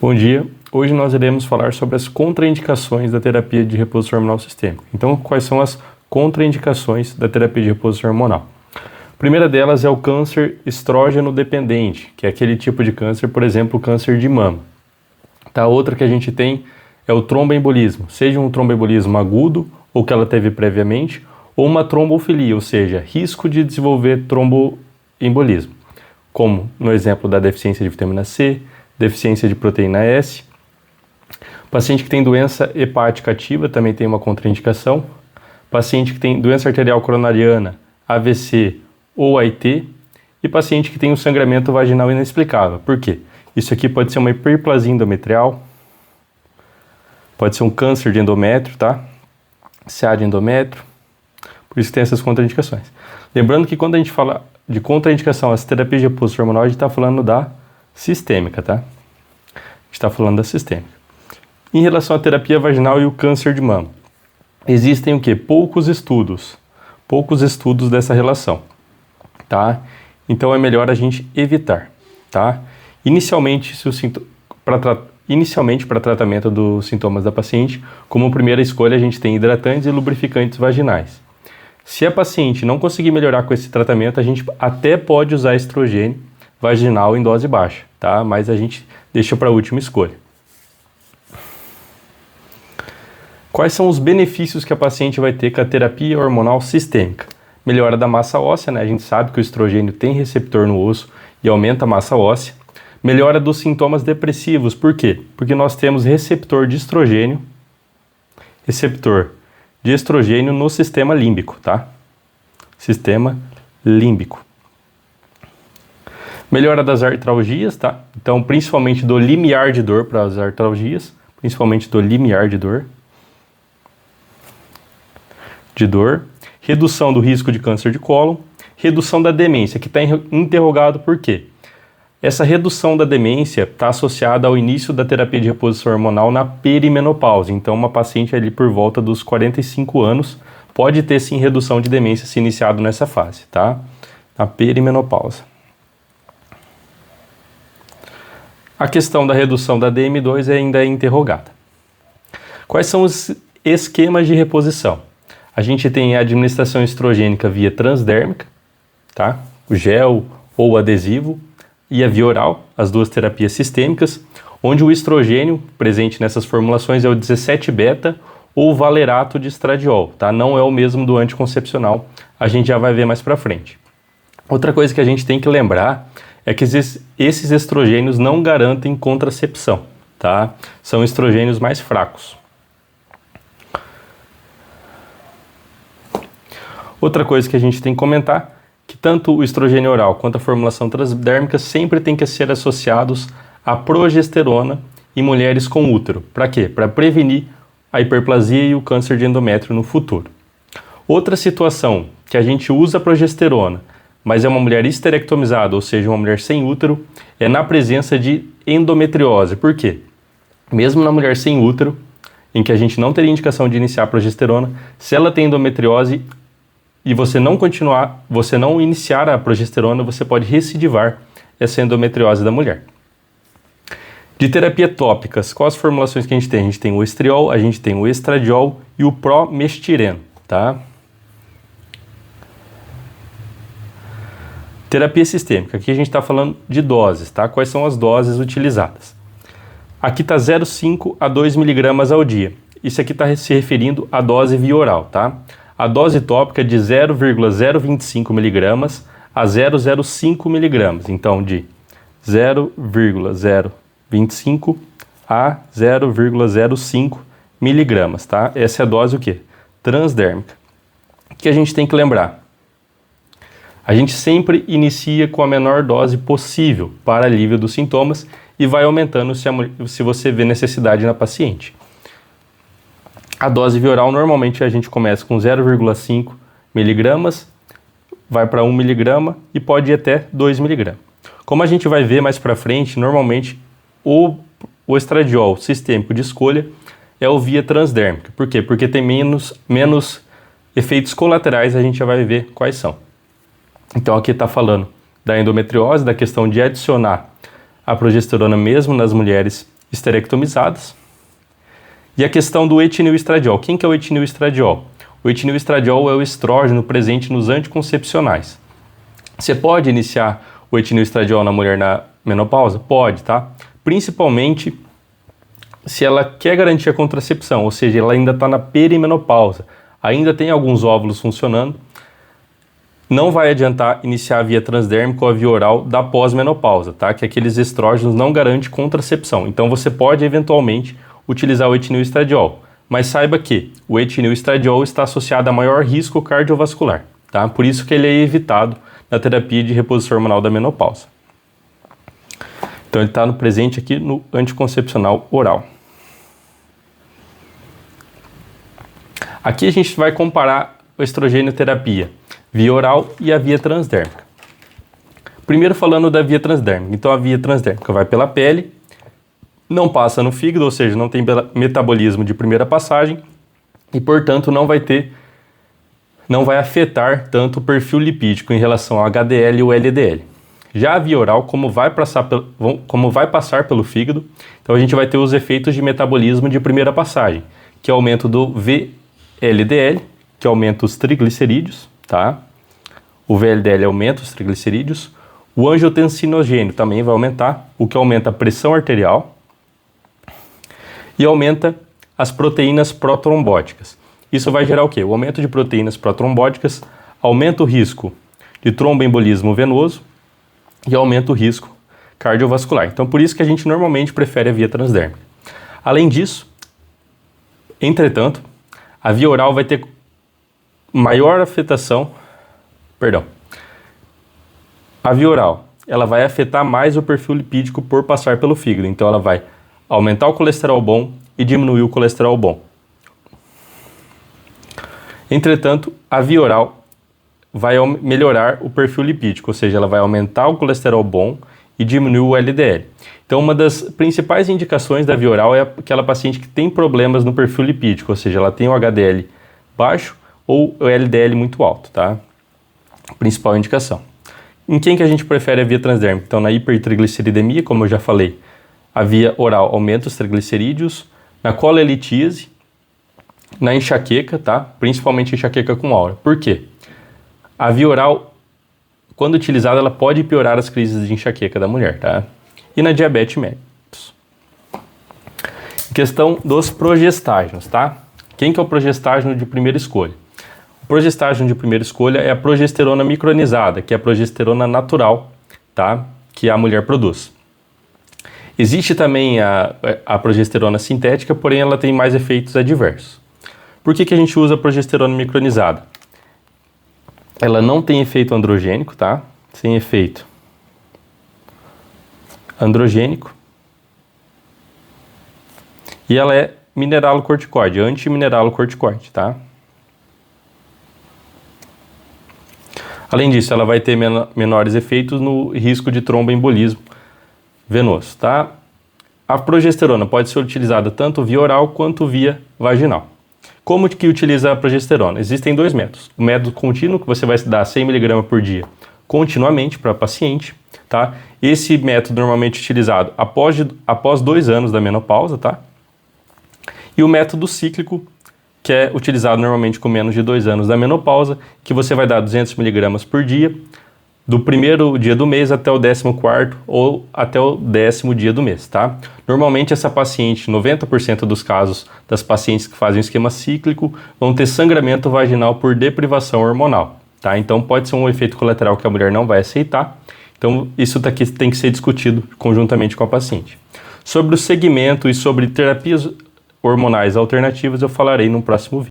Bom dia, hoje nós iremos falar sobre as contraindicações da terapia de reposição hormonal sistêmica. Então, quais são as contraindicações da terapia de reposição hormonal? A primeira delas é o câncer estrógeno dependente, que é aquele tipo de câncer, por exemplo, o câncer de mama. A outra que a gente tem é o tromboembolismo, seja um tromboembolismo agudo, ou que ela teve previamente, ou uma trombofilia, ou seja, risco de desenvolver tromboembolismo, como no exemplo da deficiência de vitamina C, deficiência de proteína S. Paciente que tem doença hepática ativa também tem uma contraindicação. Paciente que tem doença arterial coronariana, AVC ou AIT. E paciente que tem um sangramento vaginal inexplicável. Por quê? Isso aqui pode ser uma hiperplasia endometrial, pode ser um câncer de endométrio, tá? CA de endométrio. Por isso que tem essas contraindicações. Lembrando que quando a gente fala de contraindicação às terapias de reposição hormonal, a gente está falando da sistêmica, tá? A gente está falando da sistêmica. Em relação à terapia vaginal e o câncer de mama, existem o quê? Poucos estudos dessa relação, tá? Então é melhor a gente evitar, tá? Inicialmente, para tratamento dos sintomas da paciente, como primeira escolha a gente tem hidratantes e lubrificantes vaginais. Se a paciente não conseguir melhorar com esse tratamento, a gente até pode usar estrogênio vaginal em dose baixa, tá? Mas a gente deixa para a última escolha. Quais são os benefícios que a paciente vai ter com a terapia hormonal sistêmica? Melhora da massa óssea, né? A gente sabe que o estrogênio tem receptor no osso e aumenta a massa óssea. Melhora dos sintomas depressivos, por quê? Porque nós temos receptor de estrogênio no sistema límbico, tá? Sistema límbico. Melhora das artralgias, tá? Então, principalmente do limiar de dor para as artralgias, principalmente do limiar de dor. Redução do risco de câncer de cólon, redução da demência, que está interrogado por quê? Essa redução da demência está associada ao início da terapia de reposição hormonal na perimenopausa. Então, uma paciente ali por volta dos 45 anos pode ter sim redução de demência se iniciado nessa fase, tá? Na perimenopausa. A questão da redução da DM2 ainda é interrogada. Quais são os esquemas de reposição? A gente tem a administração estrogênica via transdérmica, tá? O gel ou adesivo, e a via oral, as duas terapias sistêmicas, onde o estrogênio presente nessas formulações é o 17-beta ou valerato de estradiol, tá? Não é o mesmo do anticoncepcional, a gente já vai ver mais pra frente. Outra coisa que a gente tem que lembrar é que esses estrogênios não garantem contracepção, tá? São estrogênios mais fracos. Outra coisa que a gente tem que comentar, que tanto o estrogênio oral quanto a formulação transdérmica sempre tem que ser associados à progesterona em mulheres com útero. Para quê? Para prevenir a hiperplasia e o câncer de endométrio no futuro. Outra situação que a gente usa a progesterona, mas é uma mulher histerectomizada, ou seja, uma mulher sem útero, é na presença de endometriose. Por quê? Mesmo na mulher sem útero, em que a gente não teria indicação de iniciar a progesterona, se ela tem endometriose e você não iniciar a progesterona, você pode recidivar essa endometriose da mulher. De terapia tópicas, quais as formulações que a gente tem? A gente tem o estriol, a gente tem o estradiol e o promestireno, tá? Terapia sistêmica, aqui a gente está falando de doses, tá? Quais são as doses utilizadas? Aqui está 0,5 a 2 mg ao dia. Isso aqui está se referindo à dose via oral, tá? A dose tópica é de 0,025 mg a 0,05 mg. Então, de 0,025 a 0,05 mg, tá? Essa é a dose o quê? Transdérmica. O que a gente tem que lembrar? A gente sempre inicia com a menor dose possível para alívio dos sintomas e vai aumentando se você vê necessidade na paciente. A dose via oral, normalmente a gente começa com 0,5 mg, vai para 1 mg e pode ir até 2 mg. Como a gente vai ver mais para frente, normalmente o estradiol sistêmico de escolha é o via transdérmica. Por quê? Porque tem menos efeitos colaterais, a gente já vai ver quais são. Então aqui está falando da endometriose, da questão de adicionar a progesterona mesmo nas mulheres esterectomizadas. E a questão do etinilestradiol. Quem que é o etinilestradiol? O etinilestradiol é o estrógeno presente nos anticoncepcionais. Você pode iniciar o etinilestradiol na mulher na menopausa? Pode, tá? Principalmente se ela quer garantir a contracepção, ou seja, ela ainda está na perimenopausa, ainda tem alguns óvulos funcionando. Não vai adiantar iniciar a via transdérmica ou a via oral da pós-menopausa, tá? Que aqueles estrógenos não garantem contracepção. Então você pode eventualmente utilizar o etinilestradiol, mas saiba que o etinilestradiol está associado a maior risco cardiovascular, tá? Por isso que ele é evitado na terapia de reposição hormonal da menopausa. Então ele está no presente aqui no anticoncepcional oral. Aqui a gente vai comparar a estrogenoterapia via oral e a via transdérmica. Primeiro falando da via transdérmica. Então a via transdérmica vai pela pele, não passa no fígado, ou seja, não tem metabolismo de primeira passagem e, portanto, não vai afetar tanto o perfil lipídico em relação ao HDL e o LDL. Já a via oral, como vai passar pelo fígado, então a gente vai ter os efeitos de metabolismo de primeira passagem, que é o aumento do VLDL, que aumenta os triglicerídeos, tá? O VLDL aumenta os triglicerídeos. O angiotensinogênio também vai aumentar, o que aumenta a pressão arterial e aumenta as proteínas protrombóticas. Isso vai gerar o quê? O aumento de proteínas protrombóticas aumenta o risco de tromboembolismo venoso e aumenta o risco cardiovascular. Então, por isso que a gente normalmente prefere a via transdérmica. Além disso, entretanto, a via oral vai ter maior afetação, a via oral, ela vai afetar mais o perfil lipídico por passar pelo fígado. Então, ela vai aumentar o colesterol bom e diminuir o colesterol bom. Entretanto, a via oral vai melhorar o perfil lipídico, ou seja, ela vai aumentar o colesterol bom e diminuir o LDL. Então, uma das principais indicações da via oral é aquela paciente que tem problemas no perfil lipídico, ou seja, ela tem o HDL baixo ou o LDL muito alto, tá? Principal indicação. Em quem que a gente prefere a via transdérmica? Então, na hipertrigliceridemia, como eu já falei, a via oral aumenta os triglicerídeos, na colelitíase, na enxaqueca, tá? Principalmente enxaqueca com aura. Por quê? A via oral, quando utilizada, ela pode piorar as crises de enxaqueca da mulher, tá? E na diabetes mellitus. Questão dos progestágenos, tá? Quem que é o progestágeno de primeira escolha? O progestágeno de primeira escolha é a progesterona micronizada, que é a progesterona natural, tá? Que a mulher produz. Existe também a progesterona sintética, porém ela tem mais efeitos adversos. Por que a gente usa a progesterona micronizada? Ela não tem efeito androgênico, tá? Sem efeito androgênico. E ela é mineralocorticoide, antimineralocorticoide, tá? Além disso, ela vai ter menores efeitos no risco de tromboembolismo venoso, tá? A progesterona pode ser utilizada tanto via oral quanto via vaginal. Como que utiliza a progesterona? Existem dois métodos. O método contínuo, que você vai dar 100 mg por dia continuamente para paciente, tá? Esse método normalmente é utilizado após 2 anos da menopausa, tá? E o método cíclico, que é utilizado normalmente com menos de 2 anos da menopausa, que você vai dar 200 mg por dia, do primeiro dia do mês até o 14º ou até o 10º dia do mês, tá? Normalmente essa paciente, 90% dos casos das pacientes que fazem o esquema cíclico, vão ter sangramento vaginal por deprivação hormonal, tá? Então pode ser um efeito colateral que a mulher não vai aceitar. Então isso daqui tem que ser discutido conjuntamente com a paciente. Sobre o segmento e sobre terapias hormonais alternativas eu falarei no próximo vídeo.